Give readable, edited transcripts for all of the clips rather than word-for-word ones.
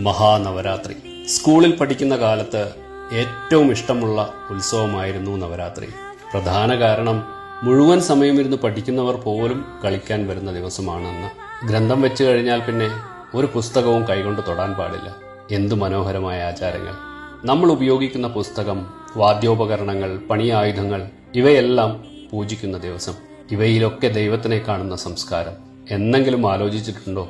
മഹാനവരാത്രി. സ്കൂളിൽ പഠിക്കുന്ന കാലത്ത് ഏറ്റവും ഇഷ്ടമുള്ള ഉത്സവമായിരുന്നു നവരാത്രി. പ്രധാന കാരണം മുഴുവൻ സമയം ഇരുന്ന് പഠിക്കുന്നവർ പോലും കളിക്കാൻ വരുന്ന ദിവസമാണെന്ന്. ഗ്രന്ഥം വെച്ചു കഴിഞ്ഞാൽ പിന്നെ ഒരു പുസ്തകവും കൈകൊണ്ട് തൊടാൻ പാടില്ല. എന്തു മനോഹരമായ ആചാരങ്ങൾ! നമ്മൾ ഉപയോഗിക്കുന്ന പുസ്തകം, വാദ്യോപകരണങ്ങൾ, പണിയായുധങ്ങൾ ഇവയെല്ലാം പൂജിക്കുന്ന ദിവസം. ഇവയിലൊക്കെ ദൈവത്തിനെ കാണുന്ന സംസ്കാരം. എന്നെങ്കിലും ആലോചിച്ചിട്ടുണ്ടോ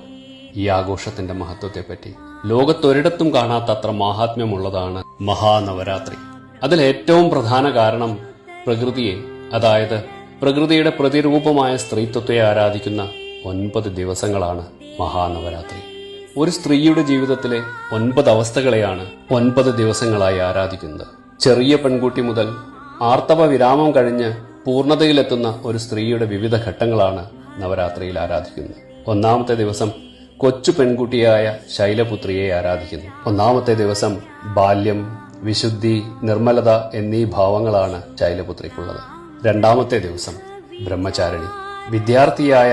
ഈ ആഘോഷത്തിന്റെ മഹത്വത്തെപ്പറ്റി? ലോകത്തൊരിടത്തും കാണാത്തത്ര മാഹാത്മ്യമുള്ളതാണ് മഹാനവരാത്രി. അതിൽ ഏറ്റവും പ്രധാന കാരണം പ്രകൃതിയെ, അതായത് പ്രകൃതിയുടെ പ്രതിരൂപമായ സ്ത്രീത്വത്തെ ആരാധിക്കുന്ന 9 ദിവസങ്ങളാണ് മഹാനവരാത്രി. ഒരു സ്ത്രീയുടെ ജീവിതത്തിലെ 9 അവസ്ഥകളെയാണ് 9 ദിവസങ്ങളായി ആരാധിക്കുന്നത്. ചെറിയ പെൺകുട്ടി മുതൽ ആർത്തവ വിരാമം കഴിഞ്ഞ് പൂർണ്ണതയിലെത്തുന്ന ഒരു സ്ത്രീയുടെ വിവിധ ഘട്ടങ്ങളാണ് നവരാത്രിയിൽ ആരാധിക്കുന്നത്. ഒന്നാമത്തെ ദിവസം കൊച്ചു പെൺകുട്ടിയായ ശൈലപുത്രിയെ ആരാധിക്കുന്നു. ഒന്നാമത്തെ ദിവസം ബാല്യം, വിശുദ്ധി, നിർമ്മലത എന്നീ ഭാവങ്ങളാണ് ശൈലപുത്രിക്കുള്ളത്. രണ്ടാമത്തെ ദിവസം ബ്രഹ്മചാരിണി, വിദ്യാർത്ഥിയായ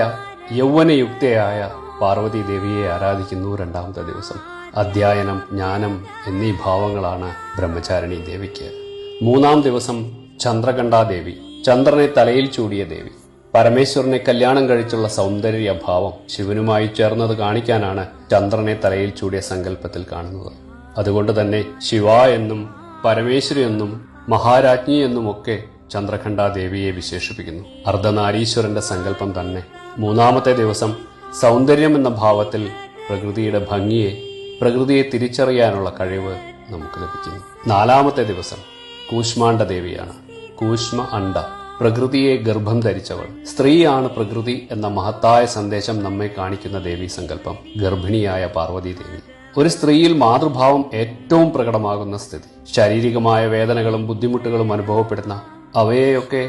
യൗവനയുക്തയായ പാർവതി ദേവിയെ ആരാധിക്കുന്നു. രണ്ടാമത്തെ ദിവസം അധ്യയനം, ജ്ഞാനം എന്നീ ഭാവങ്ങളാണ് ബ്രഹ്മചാരിണി ദേവിക്ക്. മൂന്നാം ദിവസം ചന്ദ്രകണ്ഠാദേവി, ചന്ദ്രനെ തലയിൽ ചൂടിയ ദേവി. പരമേശ്വരനെ കല്യാണം കഴിച്ചുള്ള സൗന്ദര്യഭാവം ശിവനുമായി ചേർന്നത് കാണിക്കാനാണ് ചന്ദ്രനെ തലയിൽ ചൂടിയ സങ്കല്പത്തിൽ കാണുന്നത്. അതുകൊണ്ട് തന്നെ ശിവ എന്നും പരമേശ്വരി എന്നും മഹാരാജ്ഞി എന്നുമൊക്കെ ചന്ദ്രകണ്ഠാദേവിയെ വിശേഷിപ്പിക്കുന്നു. അർദ്ധനാരീശ്വരന്റെ സങ്കല്പം തന്നെ. മൂന്നാമത്തെ ദിവസം സൗന്ദര്യം എന്ന ഭാവത്തിൽ പ്രകൃതിയുടെ ഭംഗിയെ, പ്രകൃതിയെ തിരിച്ചറിയാനുള്ള കഴിവ് നമുക്ക് ലഭിക്കുന്നു. നാലാമത്തെ ദിവസം കൂഷ്മാണ്ഡ ദേവിയാണ്. കൂഷ്മ അണ്ഡ, പ്രകൃതിയെ ഗർഭം ധരിച്ചവൾ. സ്ത്രീയാണ് പ്രകൃതി എന്ന മഹത്തായ സന്ദേശം നമ്മെ കാണിക്കുന്ന ദേവീ സങ്കല്പം ഗർഭിണിയായ പാർവതി ദേവി. ഒരു സ്ത്രീയിൽ മാതൃഭാവം ഏറ്റവും പ്രകടമാകുന്ന സ്ഥിതി. ശാരീരികമായ വേദനകളും ബുദ്ധിമുട്ടുകളും അനുഭവപ്പെടുന്ന അവയെയൊക്കെ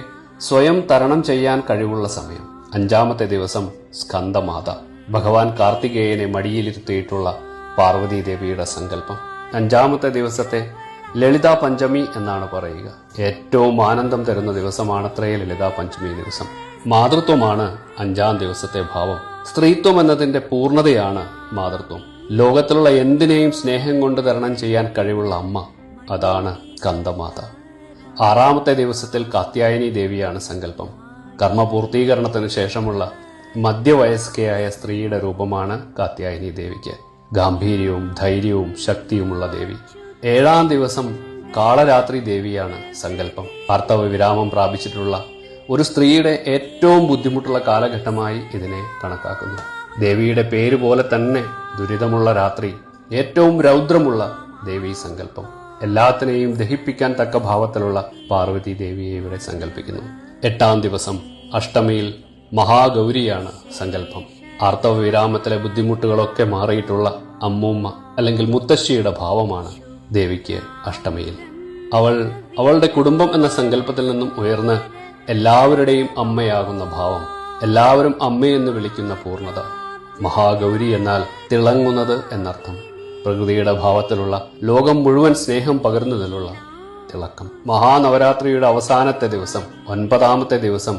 സ്വയം തരണം ചെയ്യാൻ കഴിവുള്ള സമയം. അഞ്ചാമത്തെ ദിവസം സ്കന്ദമാത, ഭഗവാൻ കാർത്തികേയനെ മടിയിലിരുത്തിയിട്ടുള്ള പാർവതി ദേവിയുടെ സങ്കല്പം. അഞ്ചാമത്തെ ദിവസത്തെ ലളിതാ പഞ്ചമി എന്നാണ് പറയുക. ഏറ്റവും ആനന്ദം തരുന്ന ദിവസമാണത്രേ ലളിതാ പഞ്ചമി ദിവസം. മാതൃത്വമാണ് അഞ്ചാം ദിവസത്തെ ഭാവം. സ്ത്രീത്വം എന്നതിന്റെ പൂർണ്ണതയാണ് മാതൃത്വം. ലോകത്തിലുള്ള എന്തിനേയും സ്നേഹം കൊണ്ട് തരണം ചെയ്യാൻ കഴിവുള്ള അമ്മ, അതാണ് സ്കന്ദമാത. ആറാമത്തെ ദിവസത്തിൽ കാത്യായനി ദേവിയാണ് സങ്കല്പം. കർമ്മപൂർത്തീകരണത്തിന് ശേഷമുള്ള മധ്യവയസ്കയായ സ്ത്രീയുടെ രൂപമാണ് കാത്യായനി ദേവിക്ക്. ഗാംഭീര്യവും ധൈര്യവും ശക്തിയുമുള്ള ദേവി. ഏഴാം ദിവസം കാളരാത്രി ദേവിയാണ് സങ്കല്പം. ആർത്തവ വിരാമം പ്രാപിച്ചിട്ടുള്ള ഒരു സ്ത്രീയുടെ ഏറ്റവും ബുദ്ധിമുട്ടുള്ള കാലഘട്ടമായി ഇതിനെ കണക്കാക്കുന്നു. ദേവിയുടെ പേര് പോലെ തന്നെ ദുരിതമുള്ള രാത്രി, ഏറ്റവും രൗദ്രമുള്ള ദേവീ സങ്കല്പം. എല്ലാത്തിനെയും ദഹിപ്പിക്കാൻ തക്ക ഭാവത്തിലുള്ള പാർവതി ദേവിയെ ഇവിടെ സങ്കല്പിക്കുന്നു. എട്ടാം ദിവസം അഷ്ടമിയിൽ മഹാഗൗരിയാണ് സങ്കല്പം. ആർത്തവ വിരാമത്തിലെ ബുദ്ധിമുട്ടുകളൊക്കെ മാറിയിട്ടുള്ള അമ്മൂമ്മ അല്ലെങ്കിൽ മുത്തശ്ശിയുടെ ഭാവമാണ് ദേവിക്ക് അഷ്ടമിയിൽ. അവളുടെ കുടുംബം എന്ന സങ്കല്പത്തിൽ നിന്നും ഉയർന്ന് എല്ലാവരുടെയും അമ്മയാകുന്ന ഭാവം, എല്ലാവരും അമ്മയെന്ന് വിളിക്കുന്ന പൂർണ്ണത. മഹാഗൗരി എന്നാൽ തിളങ്ങുന്നത് എന്നർത്ഥം. പ്രകൃതിയുടെ ഭാവത്തിലുള്ള, ലോകം മുഴുവൻ സ്നേഹം പകരുന്നതിലുള്ള തിളക്കം. മഹാനവരാത്രിയുടെ അവസാനത്തെ ദിവസം 9ാമത്തെ ദിവസം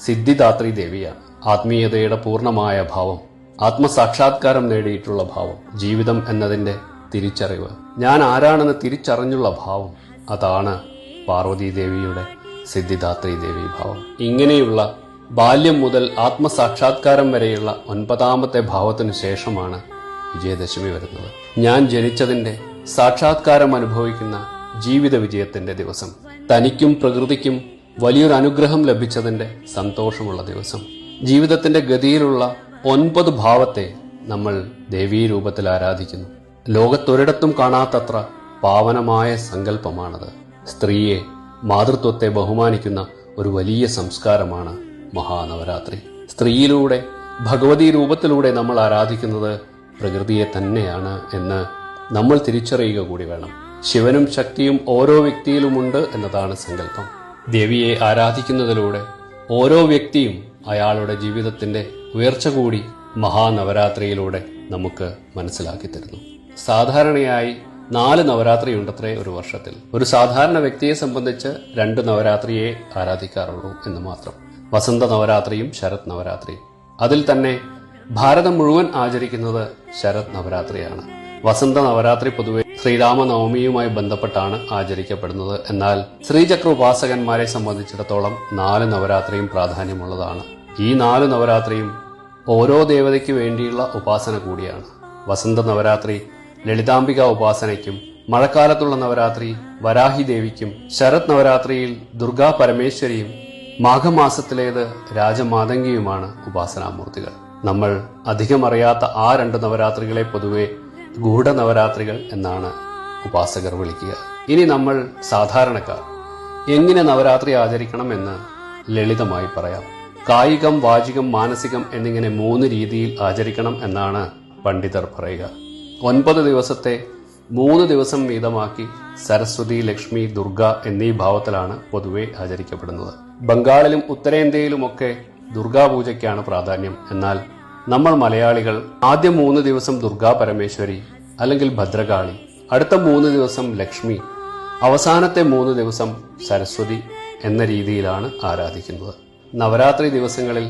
സിദ്ധിദാത്രി ദേവിയാണ്. ആത്മീയതയുടെ പൂർണ്ണമായ ഭാവം, ആത്മസാക്ഷാത്കാരം നേടിയിട്ടുള്ള ഭാവം, ജീവിതം എന്നതിന്റെ തിരിച്ചറിവ്, ഞാൻ ആരാണെന്ന് തിരിച്ചറിഞ്ഞുള്ള ഭാവം, അതാണ് പാർവതി ദേവിയുടെ സിദ്ധിദാത്രി ദേവി ഭാവം. ഇങ്ങനെയുള്ള ബാല്യം മുതൽ ആത്മസാക്ഷാത്കാരം വരെയുള്ള 9ാമത്തെ ഭാവത്തിനു ശേഷമാണ് വിജയദശമി വരുന്നത്. ഞാൻ ജനിച്ചതിന്റെ സാക്ഷാത്കാരം അനുഭവിക്കുന്ന ജീവിത വിജയത്തിന്റെ ദിവസം. തനിക്കും പ്രകൃതിക്കും വലിയൊരു അനുഗ്രഹം ലഭിച്ചതിന്റെ സന്തോഷമുള്ള ദിവസം. ജീവിതത്തിന്റെ ഗതിയിലുള്ള 9 ഭാവത്തെ നമ്മൾ ദേവീ രൂപത്തിൽ ആരാധിക്കുന്നു. ലോകത്തൊരിടത്തും കാണാത്തത്ര പാവനമായ സങ്കല്പമാണത്. സ്ത്രീയെ, മാതൃത്വത്തെ ബഹുമാനിക്കുന്ന ഒരു വലിയ സംസ്കാരമാണ് മഹാനവരാത്രി. സ്ത്രീയിലൂടെ, ഭഗവതി രൂപത്തിലൂടെ നമ്മൾ ആരാധിക്കുന്നത് പ്രകൃതിയെ തന്നെയാണ് എന്ന് നമ്മൾ തിരിച്ചറിയുക കൂടി വേണം. ശിവനും ശക്തിയും ഓരോ വ്യക്തിയിലുമുണ്ട് എന്നതാണ് സങ്കല്പം. ദേവിയെ ആരാധിക്കുന്നതിലൂടെ ഓരോ വ്യക്തിയും അയാളുടെ ജീവിതത്തിന്റെ ഉയർച്ച കൂടി മഹാനവരാത്രിയിലൂടെ നമുക്ക് മനസ്സിലാക്കി തരുന്നു. സാധാരണയായി 4 നവരാത്രിയുണ്ടത്രേ ഒരു വർഷത്തിൽ. ഒരു സാധാരണ വ്യക്തിയെ സംബന്ധിച്ച് 2 നവരാത്രിയെ ആരാധിക്കാറുള്ളൂ എന്ന് മാത്രം. വസന്ത നവരാത്രിയും ശരത് നവരാത്രിയും. അതിൽ തന്നെ ഭാരതം മുഴുവൻ ആചരിക്കുന്നത് ശരത് നവരാത്രിയാണ്. വസന്ത നവരാത്രി പൊതുവെ ശ്രീരാമനവമിയുമായി ബന്ധപ്പെട്ടാണ് ആചരിക്കപ്പെടുന്നത്. എന്നാൽ ശ്രീചക്ര ഉപാസകന്മാരെ സംബന്ധിച്ചിടത്തോളം 4 നവരാത്രിയും പ്രാധാന്യമുള്ളതാണ്. ഈ 4 നവരാത്രിയും ഓരോ ദേവതയ്ക്ക് വേണ്ടിയുള്ള ഉപാസന കൂടിയാണ്. വസന്ത നവരാത്രി ലളിതാംബിക ഉപാസനയ്ക്കും, മഴക്കാലത്തുള്ള നവരാത്രി വരാഹി ദേവിക്കും, ശരത് നവരാത്രിയിൽ ദുർഗാ പരമേശ്വരിയും, മാഘമാസത്തിലേത് രാജമാതംഗിയുമാണ് ഉപാസനാമൂർത്തികൾ. നമ്മൾ അധികം അറിയാത്ത ആ 2 നവരാത്രികളെ പൊതുവെ ഗൂഢനവരാത്രികൾ എന്നാണ് ഉപാസകർ വിളിക്കുക. ഇനി നമ്മൾ സാധാരണക്കാർ എങ്ങനെ നവരാത്രി ആചരിക്കണം എന്ന് ലളിതമായി പറയാം. കായികം, വാചികം, മാനസികം എന്നിങ്ങനെ 3 രീതിയിൽ ആചരിക്കണം എന്നാണ് പണ്ഡിതർ പറയുക. 9 ദിവസത്തെ 3 ദിവസം വീതമാക്കി സരസ്വതി, ലക്ഷ്മി, ദുർഗ എന്നീ ഭാവത്തിലാണ് പൊതുവെ ആചരിക്കപ്പെടുന്നത്. ബംഗാളിലും ഉത്തരേന്ത്യയിലുമൊക്കെ ദുർഗാപൂജയ്ക്കാണ് പ്രാധാന്യം. എന്നാൽ നമ്മൾ മലയാളികൾ ആദ്യം 3 ദിവസം ദുർഗാ പരമേശ്വരി അല്ലെങ്കിൽ ഭദ്രകാളി, അടുത്ത 3 ദിവസം ലക്ഷ്മി, അവസാനത്തെ 3 ദിവസം സരസ്വതി എന്ന രീതിയിലാണ് ആരാധിക്കുന്നത്. നവരാത്രി ദിവസങ്ങളിൽ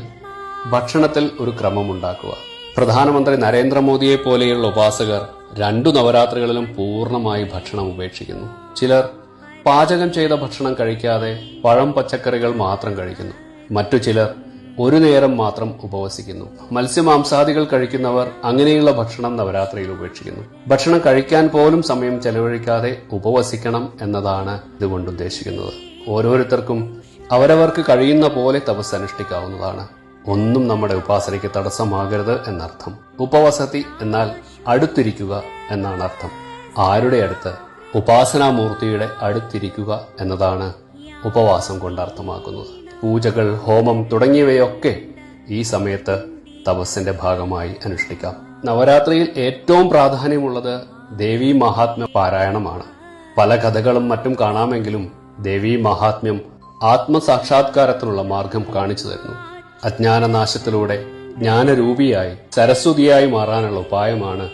ഭക്ഷണത്തിൽ ഒരു ക്രമമുണ്ടാക്കുക. പ്രധാനമന്ത്രി നരേന്ദ്രമോദിയെ പോലെയുള്ള ഉപാസകർ 2 നവരാത്രികളിലും പൂർണ്ണമായി ഭക്ഷണം ഉപേക്ഷിക്കുന്നു. ചിലർ പാചകം ചെയ്ത ഭക്ഷണം കഴിക്കാതെ പഴം, പച്ചക്കറികൾ മാത്രം കഴിക്കുന്നു. മറ്റു ചിലർ ഒരു നേരം മാത്രം ഉപവസിക്കുന്നു. മത്സ്യമാംസാദികൾ കഴിക്കുന്നവർ അങ്ങനെയുള്ള ഭക്ഷണം നവരാത്രിയിൽ ഉപേക്ഷിക്കുന്നു. ഭക്ഷണം കഴിക്കാൻ പോലും സമയം ചെലവഴിക്കാതെ ഉപവസിക്കണം എന്നതാണ് ഇതുകൊണ്ട് ഉദ്ദേശിക്കുന്നത്. ഓരോരുത്തർക്കും അവരവർക്ക് കഴിയുന്ന പോലെ തപസ് അനുഷ്ഠിക്കാവുന്നതാണ്. ഒന്നും നമ്മുടെ ഉപാസനയ്ക്ക് തടസ്സമാകരുത് എന്നർത്ഥം. ഉപവസതി എന്നാൽ അടുത്തിരിക്കുക എന്നാണ് അർത്ഥം. ആരുടെ അടുത്ത്? ഉപാസനാമൂർത്തിയുടെ അടുത്തിരിക്കുക എന്നതാണ് ഉപവാസം കൊണ്ട് അർത്ഥമാക്കുന്നത്. പൂജകൾ, ഹോമം തുടങ്ങിയവയൊക്കെ ഈ സമയത്ത് തപസ്സിന്റെ ഭാഗമായി അനുഷ്ഠിക്കാം. നവരാത്രിയിൽ ഏറ്റവും പ്രാധാന്യമുള്ളത് ദേവീ മഹാത്മ്യ പാരായണമാണ്. പല കഥകളും മറ്റും കാണാമെങ്കിലും ദേവീ മഹാത്മ്യം ആത്മസാക്ഷാത്കാരത്തിനുള്ള മാർഗം കാണിച്ചു തരുന്നു. അജ്ഞാനനാശത്തിലൂടെ ജ്ഞാനരൂപിയായി സരസ്വതിയായി മാറാനുള്ള ഉപായമാണ്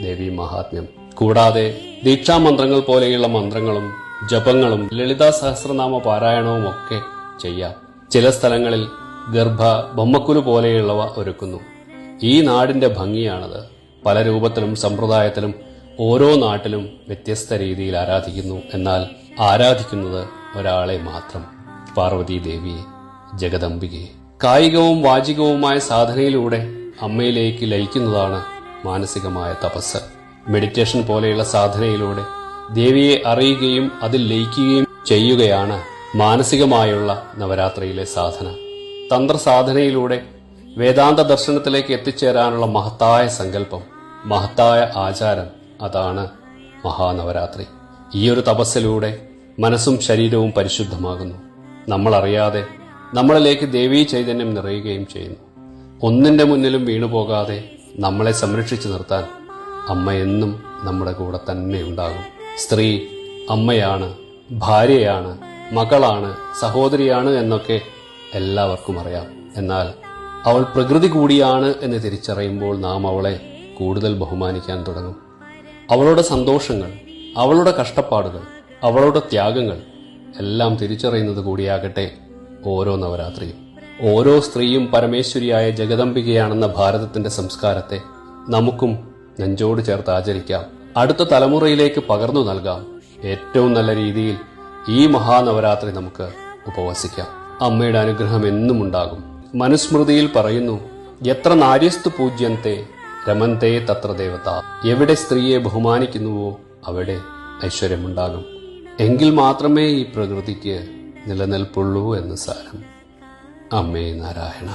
ദേവീ മഹാത്മ്യം. കൂടാതെ ദീക്ഷാമന്ത്രങ്ങൾ പോലെയുള്ള മന്ത്രങ്ങളും ജപങ്ങളും ലളിതാ സഹസ്രനാമ പാരായണവും ഒക്കെ ചെയ്യാം. ചില സ്ഥലങ്ങളിൽ ഗർഭ, ബൊമ്മക്കുലു പോലെയുള്ളവ ഒരുക്കുന്നു. ഈ നാടിന്റെ ഭംഗിയാണത്. പല രൂപത്തിലും സമ്പ്രദായത്തിലും ഓരോ നാട്ടിലും വ്യത്യസ്ത രീതിയിൽ ആരാധിക്കുന്നു. എന്നാൽ ആരാധിക്കുന്നത് ഒരാളെ മാത്രം, പാർവതി ദേവിയെ, ജഗദംബികയെ. കായികവും വാചികവുമായ സാധനയിലൂടെ അമ്മയിലേക്ക് ലയിക്കുന്നതാണ് മാനസികമായ തപസ്. മെഡിറ്റേഷൻ പോലെയുള്ള സാധനയിലൂടെ ദേവിയെ അറിയുകയും അതിൽ ലയിക്കുകയും ചെയ്യുകയാണ് മാനസികമായുള്ള നവരാത്രിയിലെ സാധന. തന്ത്രസാധനയിലൂടെ വേദാന്ത ദർശനത്തിലേക്ക് എത്തിച്ചേരാനുള്ള മഹത്തായ സങ്കല്പം, മഹത്തായ ആചാരം, അതാണ് മഹാനവരാത്രി. ഈയൊരു തപസ്സിലൂടെ മനസ്സും ശരീരവും പരിശുദ്ധമാകുന്നു. നമ്മളറിയാതെ നമ്മളിലേക്ക് ദേവീ ചൈതന്യം നിറയുകയും ചെയ്യുന്നു. ഒന്നിന്റെ മുന്നിലും വീണുപോകാതെ നമ്മളെ സംരക്ഷിച്ചു നിർത്താൻ അമ്മ എന്നും നമ്മുടെ കൂടെ തന്നെ ഉണ്ടാകും. സ്ത്രീ അമ്മയാണ്, ഭാര്യയാണ്, മകളാണ്, സഹോദരിയാണ് എന്നൊക്കെ എല്ലാവർക്കും അറിയാം. എന്നാൽ അവൾ പ്രകൃതി കൂടിയാണ് എന്ന് തിരിച്ചറിയുമ്പോൾ നാം അവളെ കൂടുതൽ ബഹുമാനിക്കാൻ തുടങ്ങും. അവളുടെ സന്തോഷങ്ങൾ, അവളുടെ കഷ്ടപ്പാടുകൾ, അവളുടെ ത്യാഗങ്ങൾ എല്ലാം തിരിച്ചറിയുന്നത് കൂടിയാകട്ടെ ഓരോ നവരാത്രിയും. ഓരോ സ്ത്രീയും പരമേശ്വരിയായ ജഗദംബികയാണെന്ന ഭാരതത്തിന്റെ സംസ്കാരത്തെ നമുക്കും നെഞ്ചോട് ചേർത്ത് ആചരിക്കാം. അടുത്ത തലമുറയിലേക്ക് പകർന്നു നൽകാം. ഏറ്റവും നല്ല രീതിയിൽ ഈ മഹാനവരാത്രി നമുക്ക് ഉപവസിക്കാം. അമ്മയുടെ അനുഗ്രഹം എന്നും ഉണ്ടാകും. മനുസ്മൃതിയിൽ പറയുന്നു, എത്ര നാര്യസ്തു പൂജ്യന്തെ രമന്തേ തത്ര ദേവത. എവിടെ സ്ത്രീയെ ബഹുമാനിക്കുന്നുവോ അവിടെ ഐശ്വര്യമുണ്ടാകും. എങ്കിൽ മാത്രമേ ഈ പ്രകൃതിക്ക് നിലനിൽപ്പുള്ളൂ എന്ന് സാരം. അമ്മേ നാരായണ.